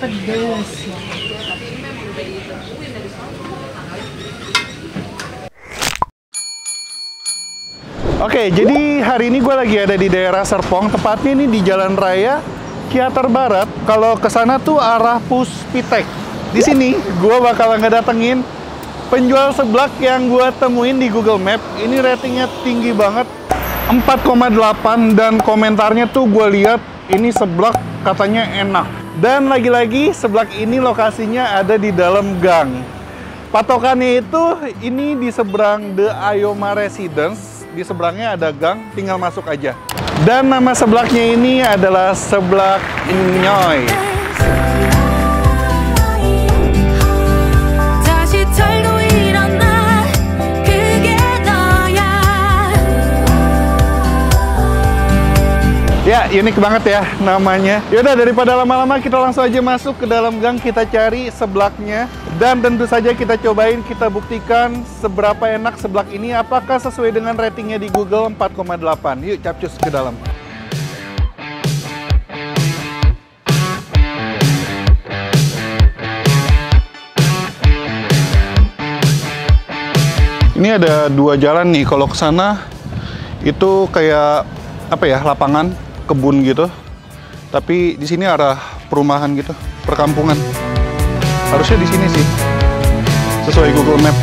pedes ya. Oke, jadi hari ini gue lagi ada di daerah Serpong, tepatnya ini di Jalan Raya Kiater Barat. Kalau ke sana tuh arah Puspitek. Di sini gue bakal ngedatengin penjual seblak yang gue temuin di Google Map. Ini ratingnya tinggi banget, 4,8, dan komentarnya tuh gue lihat ini seblak katanya enak. Dan lagi-lagi seblak ini lokasinya ada di dalam gang. Patokannya itu ini di seberang The Ayoma Residence. Di seberangnya ada gang, tinggal masuk aja. Dan nama seblaknya ini adalah seblak Nyoy. Ya, unik banget ya namanya. Yaudah, daripada lama-lama kita langsung aja masuk ke dalam gang, kita cari seblaknya. Dan tentu saja kita cobain, kita buktikan seberapa enak seblak ini. Apakah sesuai dengan ratingnya di Google 4,8. Yuk capcus ke dalam. Ini ada dua jalan nih. Kalau ke sana itu kayak apa ya, lapangan, kebun gitu. Tapi di sini arah perumahan gitu, perkampungan. Harusnya di sini sih, sesuai Google Map.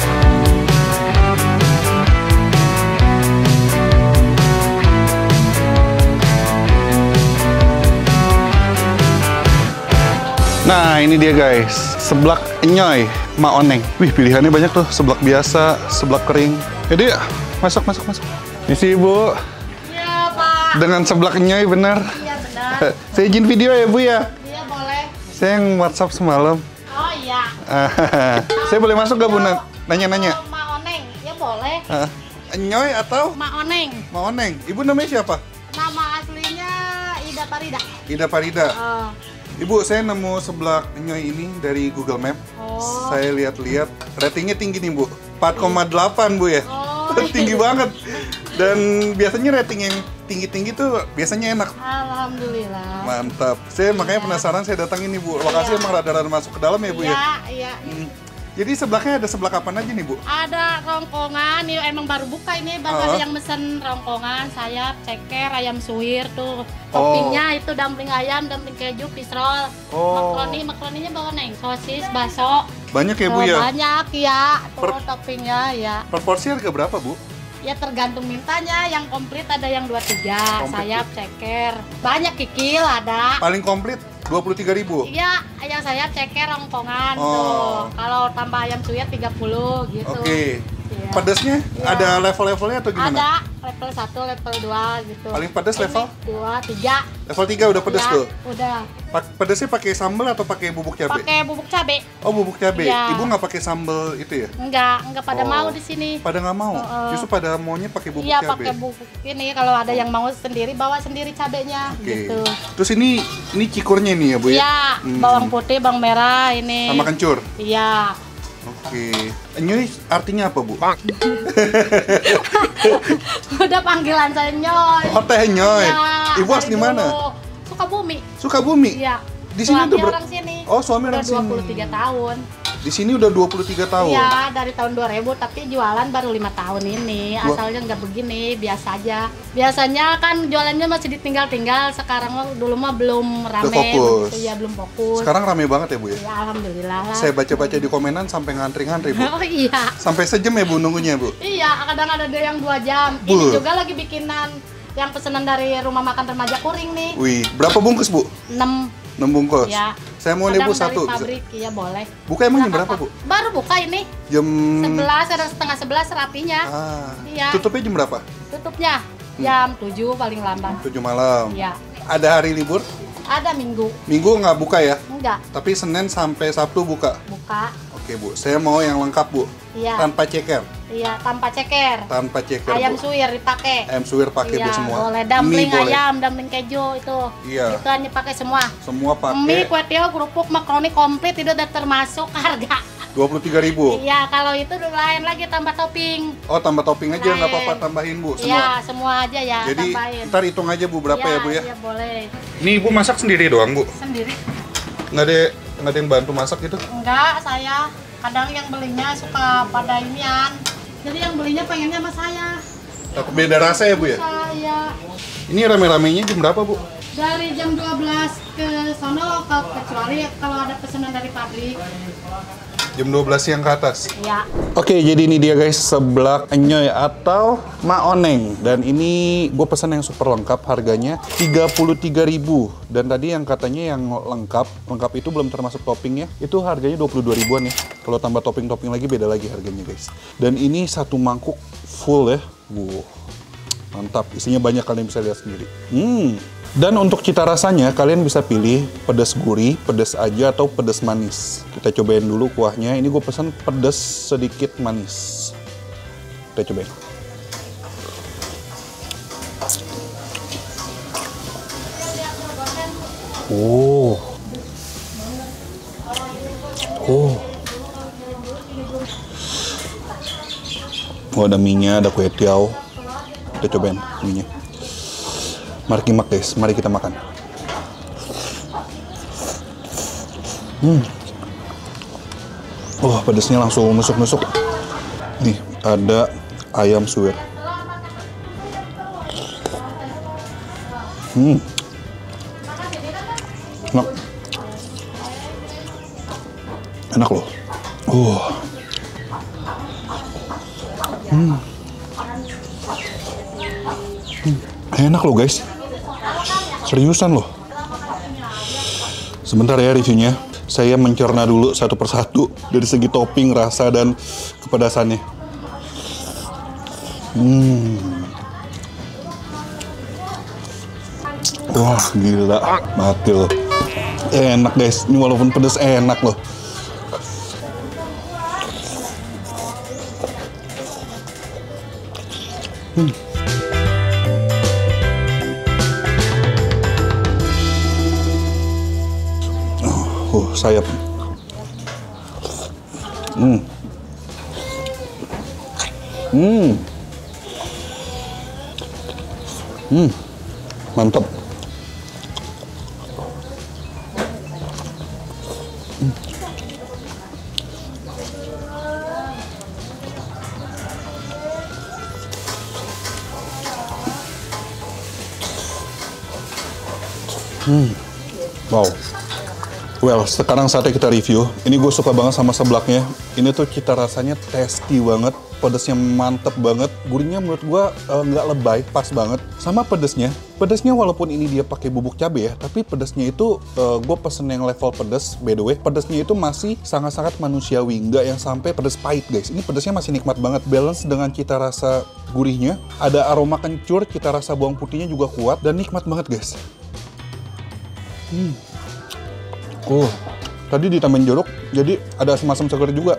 Nah, ini dia guys, seblak Nyoy Ma Oneng. Wih, pilihannya banyak tuh, seblak biasa, seblak kering. Jadi, masuk. Isi Bu. Iya, Pak. Dengan seblak Nyoy, bener? Iya, benar. Saya izin video ya, Bu ya? Iya, boleh. Saya yang WhatsApp semalam. Oh iya. Saya boleh masuk gak, Bu? Nanya-nanya. Ma Oneng, ya boleh. Nyoy atau Ma Oneng. Ma Oneng? Ibu namanya siapa? Nama aslinya Ida Parida. Ida Parida. Oh. Ibu, saya nemu seblak Nyoy ini dari Google Map. Oh. Saya lihat-lihat, ratingnya tinggi nih, Bu. 4,8, Bu ya. Oh. Tinggi banget. Dan biasanya rating yang tinggi-tinggi tuh biasanya enak. Alhamdulillah. Mantap. Saya makanya penasaran, saya datangin nih, Bu. Lokasi emang rada-rada masuk ke dalam ya, Bu ya? Iya. Jadi seblaknya ada seblak apa aja nih, Bu? Ada rongkongan, ini emang baru buka ini, baru ada yang mesen rongkongan, sayap, ceker, ayam suwir tuh. Toppingnya itu dumpling ayam, dumpling keju, fish roll, makroninya bawa neng, sosis, bakso. Banyak ya, Bu ya? Banyak ya, tuh toppingnya ya. Per porsi harga berapa, Bu? Ya tergantung mintanya, yang komplit ada yang 23, sayap, ceker. Banyak kikil ada. Paling komplit 23.000. Iya, yang sayap, ceker, rongkongan tuh. Kalau tambah ayam suwir 30 gitu. Oke. Iya. Pedasnya ada level-levelnya atau gimana? Ada level 1, level 2 gitu. Paling pedas level? 2, 3. Level 3 udah pedas Ya, tuh? Udah. Pedasnya pakai sambal atau pakai bubuk cabai? Pakai bubuk cabai. Oh, bubuk cabai. Iya. Ibu nggak pakai sambal itu ya? Enggak pada mau di sini. Pada nggak mau? Justru pada maunya pakai bubuk Iya, cabai? pakai bubuk ini. Kalau ada yang mau sendiri, bawa sendiri cabainya gitu. Terus ini cikurnya nih ya, Bu ya? Iya, bawang putih, bawang merah ini. Sama kencur? Iya. Oke. Nyoy artinya apa, Bu? Udah panggilan saya Nyoy. Oh, Teh Nyoy. Ya, Ibu asli mana? Sukabumi. Sukabumi? Iya. Di sini Suami udah orang sini. Oh, suami orang udah sini. 23 tahun. Di sini udah 23 tahun. Iya, dari tahun 2000, tapi jualan baru 5 tahun ini. Asalnya nggak begini, biasa aja. Biasanya kan jualannya masih ditinggal-tinggal, sekarang dulu mah belum rame. Fokus. Begitu, ya belum fokus. Sekarang rame banget ya, Bu ya? Ya, alhamdulillah lah. Saya baca-baca di komenan sampai ngantri-ngantri, Bu. Oh iya. Sampai sejam ya, Bu, nunggunya, Bu? Iya, kadang ada yang 2 jam. Ini juga lagi bikinan yang pesanan dari rumah makan remaja Kuring nih. Wih, berapa bungkus, Bu? 6. 6 bungkus? Ya. Saya mau nih, Bu, satu. Dari pabrik, iya boleh. Buka emang jam berapa, Bu? Baru buka ini. Jam 11, ada setengah 11 rapinya. Iya. Tutupnya jam berapa? Tutupnya jam 7 paling lambat. 7 malam. Iya. Ada hari libur? Ada Minggu. Minggu nggak buka ya? Enggak. Tapi Senin sampai Sabtu buka? Buka. Oke, Bu. Saya mau yang lengkap, Bu. Iya. Tanpa ceker? Iya, tanpa ceker. Tanpa ceker, Ayam Bu. suwir dipakai. Ayam suwir pakai, Bu, Iya, semua? boleh. Dumpling Mie boleh? ayam, dumpling keju itu. Iya. Itu hanya pakai semua. Semua Mie, pakai kue tiaw, kerupuk, makaroni komplit itu udah termasuk harga. 23.000. Iya, kalau itu lain lagi tambah topping. Oh, tambah topping aja, nggak Lain. apa-apa, tambahin, Bu, semua. Iya, semua aja ya. Jadi tambahin. ntar hitung aja, Bu, berapa ya, Bu ya? Iya, boleh. Ini Ibu masak sendiri doang, Bu? Sendiri. Nggak ada Nggak ada yang bantu masak gitu? Enggak, saya. Kadang yang belinya suka pada inian. Jadi yang belinya pengennya sama saya. Takut beda rasa ya, Bu ya? Saya. Ini rame-ramenya jam berapa, Bu? Dari jam 12 ke sono, kecuali kalau ada pesanan dari pabrik. Jam 12 siang ke atas? Iya. Oke, jadi ini dia guys, seblak enyoy atau maoneng. Dan ini gue pesan yang super lengkap, harganya 33.000. Dan tadi yang katanya yang lengkap itu belum termasuk toppingnya, itu harganya 22 ribuan ya. Kalau tambah topping-topping lagi beda lagi harganya guys. Dan ini satu mangkuk full ya. Mantap, isinya banyak, kalian bisa lihat sendiri. Dan untuk cita rasanya, kalian bisa pilih pedas gurih, pedas aja, atau pedas manis. Kita cobain dulu kuahnya. Ini gue pesan pedas sedikit manis. Kita cobain. Ada mie-nya, ada kue tiaw. Kita cobain mie-nya. Mari kimak guys, mari kita makan. Pedasnya langsung nusuk-nusuk. Nih, ada ayam suwir. Enak. Enak loh. Enak loh guys. Seriusan loh. Sebentar ya reviewnya. Saya mencerna dulu satu persatu dari segi topping, rasa, dan kepedasannya. Wah, gila. Mati loh. Enak guys. Ini walaupun pedas enak loh. Sayap. Mantap. Wow. Well, sekarang saatnya kita review. Ini gue suka banget sama seblaknya. Ini tuh cita rasanya tasty banget. Pedasnya mantep banget. Gurihnya menurut gue nggak lebay, pas banget. Sama pedasnya. Pedasnya walaupun ini dia pakai bubuk cabai ya, tapi pedasnya itu gue pesen yang level pedas. By the way, pedasnya itu masih sangat-sangat manusiawi. Nggak yang sampai pedas pahit guys. Ini pedasnya masih nikmat banget. Balance dengan cita rasa gurihnya. Ada aroma kencur, cita rasa bawang putihnya juga kuat. Dan nikmat banget guys. Tadi ditambahin jeruk, jadi ada asam-asam segar juga.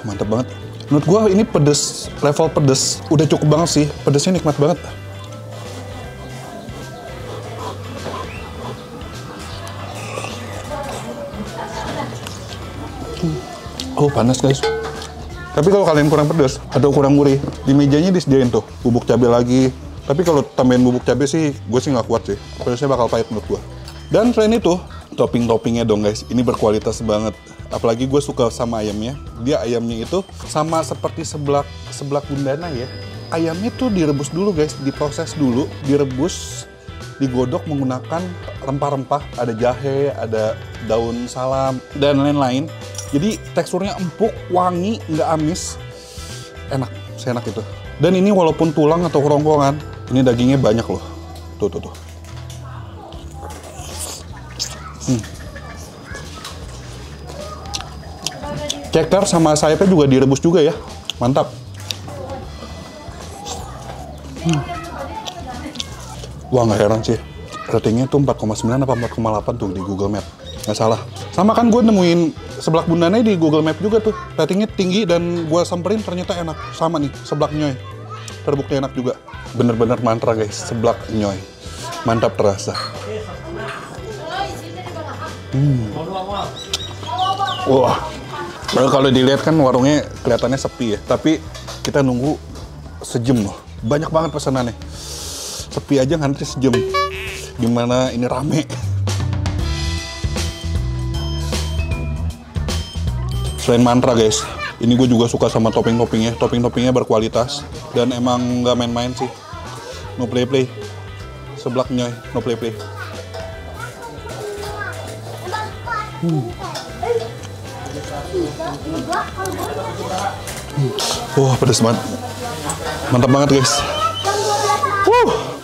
Mantap banget. Menurut gua ini pedes, level pedes udah cukup banget sih. Pedesnya nikmat banget. Panas guys. Tapi kalau kalian kurang pedas atau kurang gurih, di mejanya disediain tuh bubuk cabai lagi. Tapi kalau tambahin bubuk cabai sih, gue sih nggak kuat sih. Pedasnya bakal pahit menurut gua. Dan selain itu, topping-toppingnya dong guys, ini berkualitas banget. Apalagi gue suka sama ayamnya. Dia ayamnya itu sama seperti seblak bundana ya. Ayamnya tuh direbus dulu guys, diproses dulu, direbus, digodok menggunakan rempah-rempah. Ada jahe, ada daun salam, dan lain-lain. Jadi teksturnya empuk, wangi, nggak amis. Enak, seenak itu. Dan ini walaupun tulang atau kerongkongan, ini dagingnya banyak loh. Tuh. Ceker sama sayapnya juga direbus juga ya. Mantap. Wah, nggak heran sih. Ratingnya tuh 4,9 apa 4,8 tuh di Google Map. Nggak salah. Sama kan gue nemuin seblak bundana di Google Map juga tuh. Ratingnya tinggi dan gue samperin ternyata enak. Sama nih, seblak nyoy. Terbukti enak juga. Bener-bener mantra guys, seblak nyoy. Mantap terasa. Wah. Kalau dilihat kan warungnya kelihatannya sepi ya. Tapi kita nunggu sejam loh. Banyak banget pesanannya. Sepi aja ngantri sejam. Gimana ini rame. Selain mantra guys, ini gue juga suka sama topping-toppingnya. Topping-toppingnya berkualitas dan emang nggak main-main sih. No play-play. Seblak nyoy, no play-play. Wah, pedes banget. Mantap banget guys.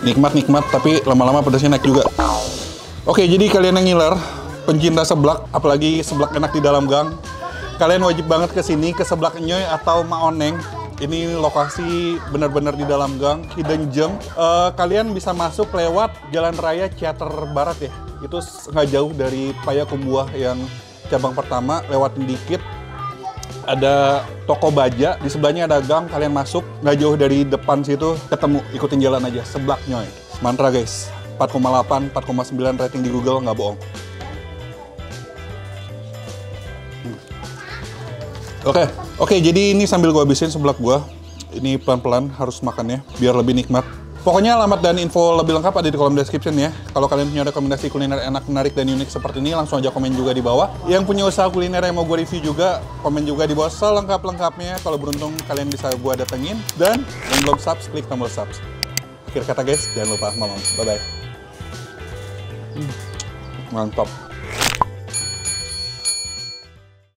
Nikmat tapi lama-lama pedasnya naik juga. Oke, jadi kalian yang ngiler, pencinta seblak, apalagi seblak enak di dalam gang, kalian wajib banget ke sini, ke Seblak Nyoy atau Maoneng. Ini lokasi benar-benar di dalam gang, hidden gem. Kalian bisa masuk lewat Jalan Raya Ciater Barat ya. Itu nggak jauh dari Payakumbuh yang cabang pertama, lewatin dikit. Ada toko baja, di sebelahnya ada gang, kalian masuk, nggak jauh dari depan situ, ketemu, ikutin jalan aja, Seblak Nyoy. Mantra guys, 4,8, 4,9 rating di Google, nggak bohong. Oke, jadi ini sambil gue habisin seblak gue. Ini pelan-pelan harus makannya, biar lebih nikmat. Pokoknya alamat dan info lebih lengkap ada di kolom description ya. Kalau kalian punya rekomendasi kuliner enak, menarik, dan unik seperti ini, langsung aja komen juga di bawah. Yang punya usaha kuliner yang mau gue review juga, komen juga di bawah selengkap-lengkapnya. Kalau beruntung, kalian bisa gue datengin. Dan yang belum subs, klik tombol subs. Akhir kata guys, jangan lupa mamam. Bye-bye. Mantap.